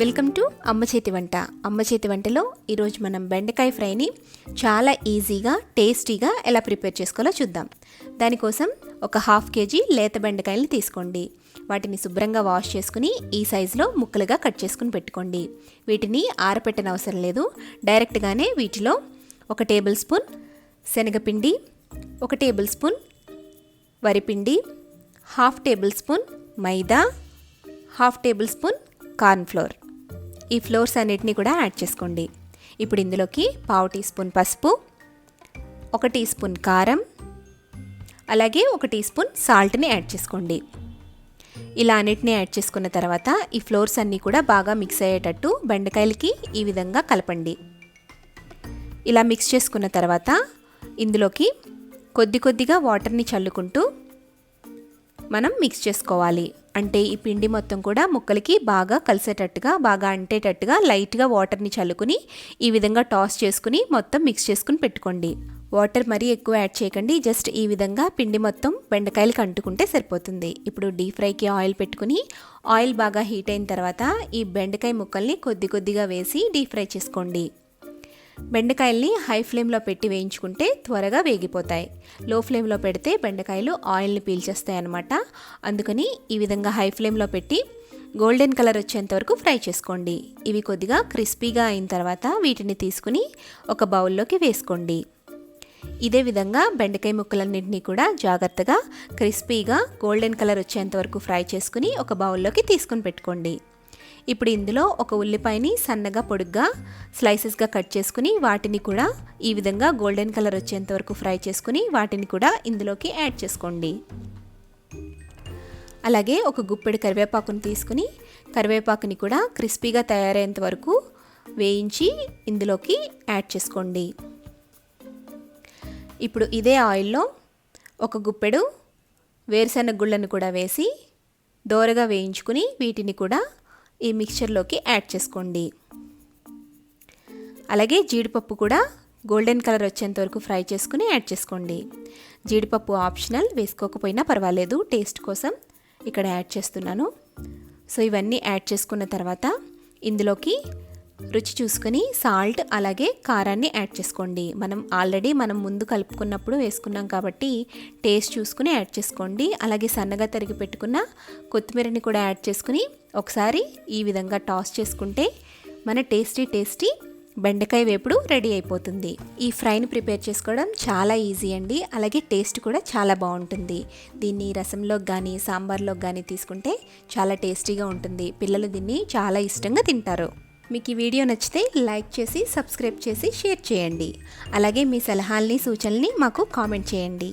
Welcome to అమ్మ చేతి వంట. అమ్మ చేతి వంటలో ఈరోజు మనం బెండకాయ ఫ్రైని చాలా ఈజీగా టేస్టీగా ఎలా ప్రిపేర్ చేసుకోవాలో చూద్దాం. దానికోసం ఒక 1/2 kg లేత బెండకాయలు తీసుకోండి. వాటిని శుభ్రంగా వాష్ చేసుకుని ఈ సైజులో ముక్కలుగా కట్ చేసుకుని పెట్టుకోండి. వీటిని ఆరపెట్టన అవసరం లేదు, డైరెక్ట్గానే వీటిలో 1 టేబుల్ స్పూన్ శనగపిండి, 1 టేబుల్ స్పూన్ వరిపిండి, 1/2 టేబుల్ స్పూన్ మైదా, 1/2 టేబుల్ స్పూన్ కార్న్ ఫ్లోర్, ఈ ఫ్లోర్స్ అన్నిటిని కూడా యాడ్ చేసుకోండి. ఇప్పుడు ఇందులోకి 1/2 టీ స్పూన్ పసుపు, 1 టీ స్పూన్ కారం, అలాగే 1 టీ స్పూన్ సాల్ట్ని యాడ్ చేసుకోండి. ఇలా అన్నిటిని యాడ్ చేసుకున్న తర్వాత ఈ ఫ్లోర్స్ అన్నీ కూడా బాగా మిక్స్ అయ్యేటట్టు బెండకాయలకి ఈ విధంగా కలపండి. ఇలా మిక్స్ చేసుకున్న తర్వాత ఇందులోకి కొద్దిగా వాటర్ని చల్లుకుంటూ మనం మిక్స్ చేసుకోవాలి. అంటే ఈ పిండి మొత్తం కూడా ముక్కలకి బాగా కలిసేటట్టుగా, బాగా అంటేటట్టుగా లైట్గా వాటర్ని చల్లుకుని ఈ విధంగా టాస్ చేసుకుని మొత్తం మిక్స్ చేసుకుని పెట్టుకోండి. వాటర్ మరీ ఎక్కువ యాడ్ చేయకండి, జస్ట్ ఈ విధంగా పిండి మొత్తం బెండకాయలకి అంటుకుంటే సరిపోతుంది. ఇప్పుడు డీప్ ఫ్రైకి ఆయిల్ పెట్టుకుని ఆయిల్ బాగా హీట్ అయిన తర్వాత ఈ బెండకాయ ముక్కల్ని కొద్దిగా వేసి డీప్ ఫ్రై చేసుకోండి. బెండకాయల్ని హై ఫ్లేమ్లో పెట్టి వేయించుకుంటే త్వరగా వేగిపోతాయి. లో ఫ్లేమ్లో పెడితే బెండకాయలు ఆయిల్ని పీల్చేస్తాయి అన్నమాట. అందుకని ఈ విధంగా హై ఫ్లేమ్లో పెట్టి గోల్డెన్ కలర్ వచ్చేంత వరకు ఫ్రై చేసుకోండి. ఇవి కొద్దిగా క్రిస్పీగా అయిన తర్వాత వీటిని తీసుకుని ఒక బౌల్లోకి వేసుకోండి. ఇదే విధంగా బెండకాయ ముక్కలన్నింటినీ కూడా జాగ్రత్తగా క్రిస్పీగా గోల్డెన్ కలర్ వచ్చేంత వరకు ఫ్రై చేసుకుని ఒక బౌల్లోకి తీసుకుని పెట్టుకోండి. ఇప్పుడు ఇందులో ఒక ఉల్లిపాయని సన్నగా పొడుగ్గా స్లైసెస్గా కట్ చేసుకుని వాటిని కూడా ఈ విధంగా గోల్డెన్ కలర్ వచ్చేంత వరకు ఫ్రై చేసుకుని వాటిని కూడా ఇందులోకి యాడ్ చేసుకోండి. అలాగే ఒక గుప్పెడు కరివేపాకుని తీసుకుని కరివేపాకుని కూడా క్రిస్పీగా తయారయ్యేంత వరకు వేయించి ఇందులోకి యాడ్ చేసుకోండి. ఇప్పుడు ఇదే ఆయిల్లో ఒక గుప్పెడు వేరుశనగ గుళ్ళను కూడా వేసి దోరగా వేయించుకుని వీటిని కూడా ఈ మిక్చర్లోకి యాడ్ చేసుకోండి. అలాగే జీడిపప్పు కూడా గోల్డెన్ కలర్ వచ్చేంత వరకు ఫ్రై చేసుకుని యాడ్ చేసుకోండి. జీడిపప్పు ఆప్షనల్, వేసుకోకపోయినా పర్వాలేదు, టేస్ట్ కోసం ఇక్కడ యాడ్ చేస్తున్నాను. సో ఇవన్నీ యాడ్ చేసుకున్న తర్వాత ఇందులోకి రుచి చూసుకొని సాల్ట్ అలాగే కారాన్ని యాడ్ చేసుకోండి. మనం ముందు కలుపుకున్నప్పుడు వేసుకున్నాం కాబట్టి టేస్ట్ చూసుకుని యాడ్ చేసుకోండి. అలాగే సన్నగా తరిగి పెట్టుకున్న కొత్తిమీరని కూడా యాడ్ చేసుకుని ఒకసారి ఈ విధంగా టాస్ చేసుకుంటే మన టేస్టీ బెండకాయ వేపుడు రెడీ అయిపోతుంది. ఈ ఫ్రైని ప్రిపేర్ చేసుకోవడం చాలా ఈజీ అండి. అలాగే టేస్ట్ కూడా చాలా బాగుంటుంది. దీన్ని రసంలోకి కానీ సాంబార్లోకి కానీ తీసుకుంటే చాలా టేస్టీగా ఉంటుంది. పిల్లలు దీన్ని చాలా ఇష్టంగా తింటారు. మీకు ఈ వీడియో నచ్చితే లైక్ చేసి సబ్స్క్రైబ్ చేసి షేర్ చేయండి. అలాగే మీ సలహాల్ని సూచనల్ని మాకు కామెంట్ చేయండి.